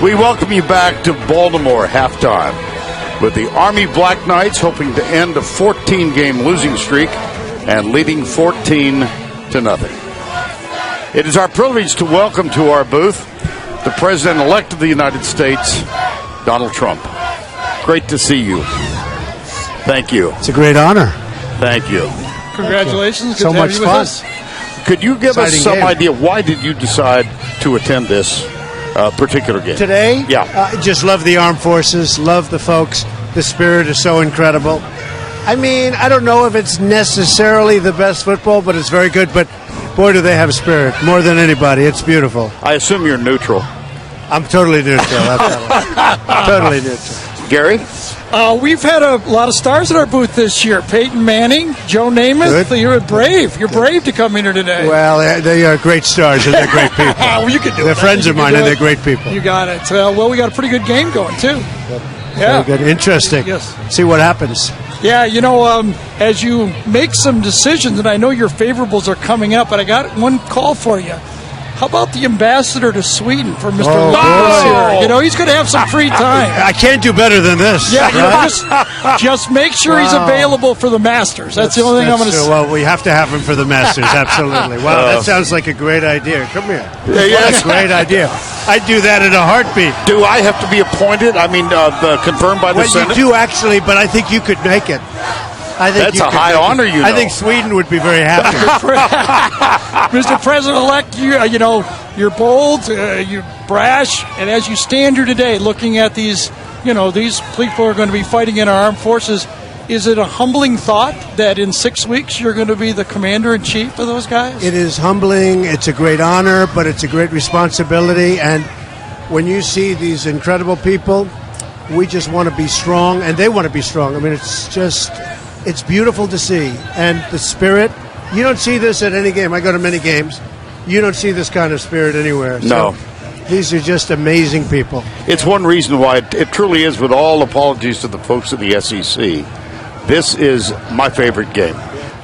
We welcome you back to Baltimore halftime with the Army Black Knights hoping to end a 14-game losing streak and leading 14-0. It is our privilege to welcome to our booth the President-elect of the United States, Donald Trump. Great to see you. Thank you. It's a great honor. Thank you. Congratulations. So much fun. Could you give us some game. idea, why did you decide to attend this particular game? Today? Yeah. I just love the armed forces, love the folks. The spirit is so incredible. I mean, I don't know if it's necessarily the best football, but it's very good. But boy, do they have spirit, more than anybody. It's beautiful. I assume you're neutral. I'm totally neutral. Totally neutral. Gary? We've had a lot of stars at our booth this year. Peyton Manning, Joe Namath. Good. You're brave. You're brave to come in here today. Well, they are great stars, and they're great people. Well, you can do They're it. friends of mine, and they're great people. You got it. Well, we got a pretty good game going, too. Yeah. Very good. Interesting. Yes. See what happens. Yeah, as you make some decisions, and I know your favorables are coming up, but I got one call for you. How about the ambassador to Sweden for Mr. Lundquist here? He's going to have some free time. I can't do better than this. Yeah, just make sure he's available for the Masters. That's the only thing I'm going to say. Well, we have to have him for the Masters, absolutely. Wow, that sounds like a great idea. Come here. Yes. That's a great idea. I'd do that in a heartbeat. Do I have to be appointed? Confirmed by the Senate? You do, actually, but I think you could make it. I think That's a high honor, I think Sweden would be very happy. Mr. President-elect, you're bold, you're brash, and as you stand here today looking at these people are going to be fighting in our armed forces, is it a humbling thought that in 6 weeks you're going to be the commander-in-chief of those guys? It is humbling. It's a great honor, but it's a great responsibility. And when you see these incredible people, we just want to be strong, and they want to be strong. I mean, it's beautiful to see. And the spirit, you don't see this at any game. I go to many games. You don't see this kind of spirit anywhere. No. So these are just amazing people. It's one reason why it truly is, with all apologies to the folks in the SEC, this is my favorite game.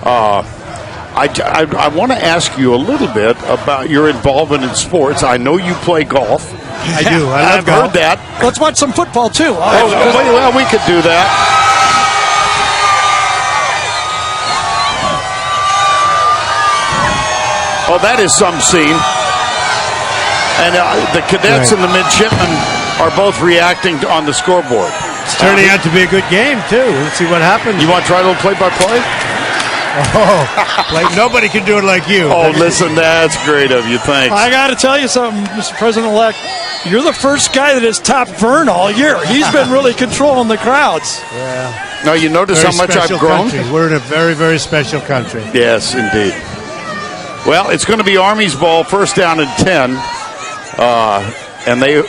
I want to ask you a little bit about your involvement in sports. I know you play golf. I do. I've heard that. Let's watch some football, too. Well, we could do that. Oh, that is some scene. And the cadets and the midshipmen are both reacting on the scoreboard. It's turning out to be a good game, too. Let's see what happens. You want to try a little play-by-play? Nobody can do it like you. Oh, listen, that's great of you. Thanks. I got to tell you something, Mr. President-elect. You're the first guy that has topped Verne all year. He's been really controlling the crowds. Yeah. Now, you notice how much I've grown? Country. We're in a very, very special country. Yes, indeed. Well, it's going to be Army's ball, first down and 10. And they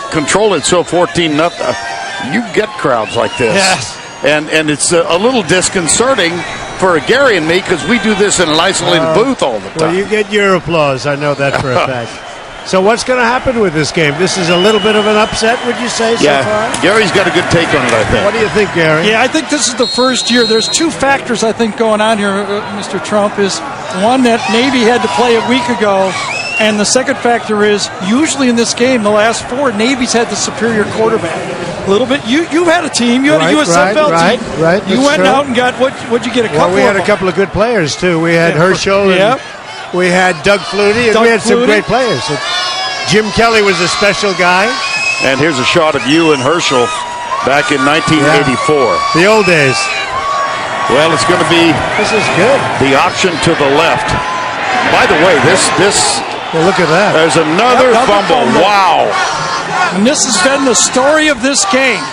control it so 14-0. You get crowds like this. Yes. And it's a little disconcerting for Gary and me because we do this in an isolated booth all the time. Well, you get your applause. I know that for a fact. So what's going to happen with this game? This is a little bit of an upset, would you say, so far? Gary's got a good take on it, I think. What do you think, Gary? Yeah, I think this is the first year. There's two factors, I think, going on here, Mr. Trump, is one that Navy had to play a week ago, and the second factor is usually in this game, the last four, Navy's had the superior quarterback. A little bit. You've had a team. You had a USFL team. Right. You went out and got, what'd you get, a couple Well, we had a couple of good players, too. We had Herschel and we had Doug Flutie, and we had some great players. Jim Kelly was a special guy. And here's a shot of you and Herschel back in 1984. The old days. Well, it's going to be This is good. the option to the left. By the way, this Well, look at that. there's another fumble. Wow. And this has been the story of this game.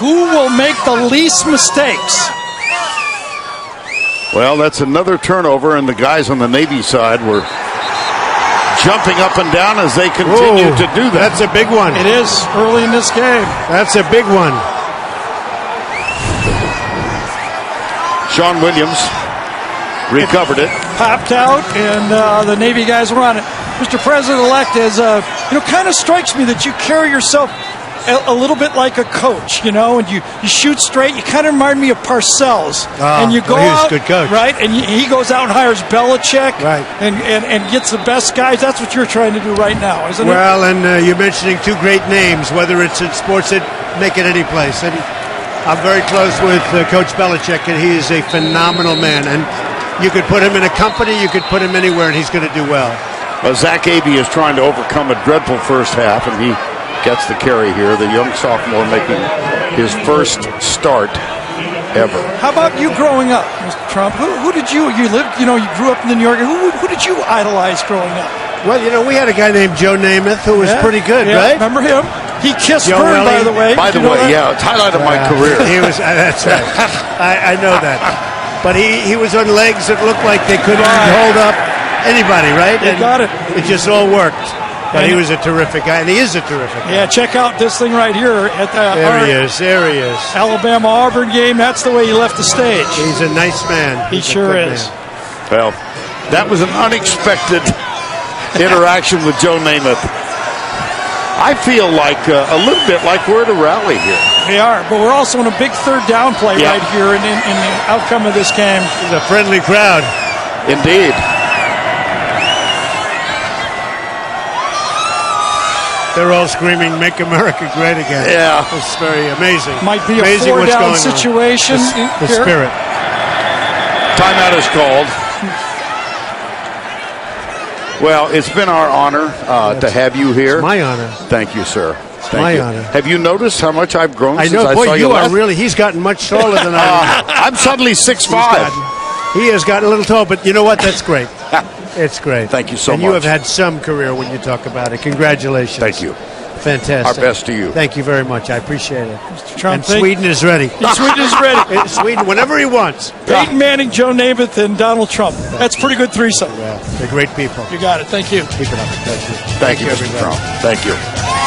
Who will make the least mistakes? Well, that's another turnover, and the guys on the Navy side were jumping up and down as they continue to do that. That's a big one. It is early in this game. That's a big one. Sean Williams recovered it. Popped out, and the Navy guys were on it. Mr. President-elect, as kind of strikes me that you carry yourself a little bit like a coach, and you shoot straight. You kind of remind me of Parcells. And you go he was out, a good coach. right? And he goes out and hires Belichick, right? And gets the best guys. That's what you're trying to do right now, isn't it? Well, and you're mentioning two great names, whether it's in sports, make it any place. And I'm very close with Coach Belichick, and he is a phenomenal man. And you could put him in a company, you could put him anywhere, and he's going to do well. Zach Abey is trying to overcome a dreadful first half, and he gets the carry here. The young sophomore making his first start ever. How about you growing up, Mr. Trump? Who did you lived, you grew up in New York. Who did you idolize growing up? Well, we had a guy named Joe Namath who was pretty good, right? Remember him? He kissed Joe Verne, by Welly. the way. By the way, it's highlighted my career. He was. That's right. I know that. But he was on legs that looked like they couldn't hold up anybody, right? They got it. It just all worked. But he was a terrific guy, and he is a terrific guy. Yeah, check out this thing right here at the There he is. Alabama-Auburn game. That's the way he left the stage. He's a nice man. He sure is. Man. Well, that was an unexpected interaction with Joe Namath. I feel like a little bit like we're at a rally here. We are, but we're also in a big third down play right here in the outcome of this game. It's a friendly crowd. Indeed. They're all screaming, "Make America Great Again." Yeah. It's very amazing. Might be amazing a four-down what's going situation. The spirit. Timeout is called. Well, it's been our honor to have you here. It's my honor. Thank you, sir. Thank my you. honor. Have you noticed how much I've grown I since know, I boy, saw you you last? are really. He's gotten much taller than I am. I'm suddenly 6'5". He has gotten a little tall, but you know what? That's great. It's great. Thank you so and much. you have had some career when you talk about it. Congratulations. Thank you. Fantastic. Our best to you. Thank you very much. I appreciate it. Mr. Trump, and Sweden is ready. Sweden is ready. Sweden, whenever he wants. Peyton Manning, Joe Namath, and Donald Trump. That's pretty good threesome. Well, they're great people. You got it. Thank you. Keep it up. Thank you. Thank you, Mr. everybody. Trump. Thank you.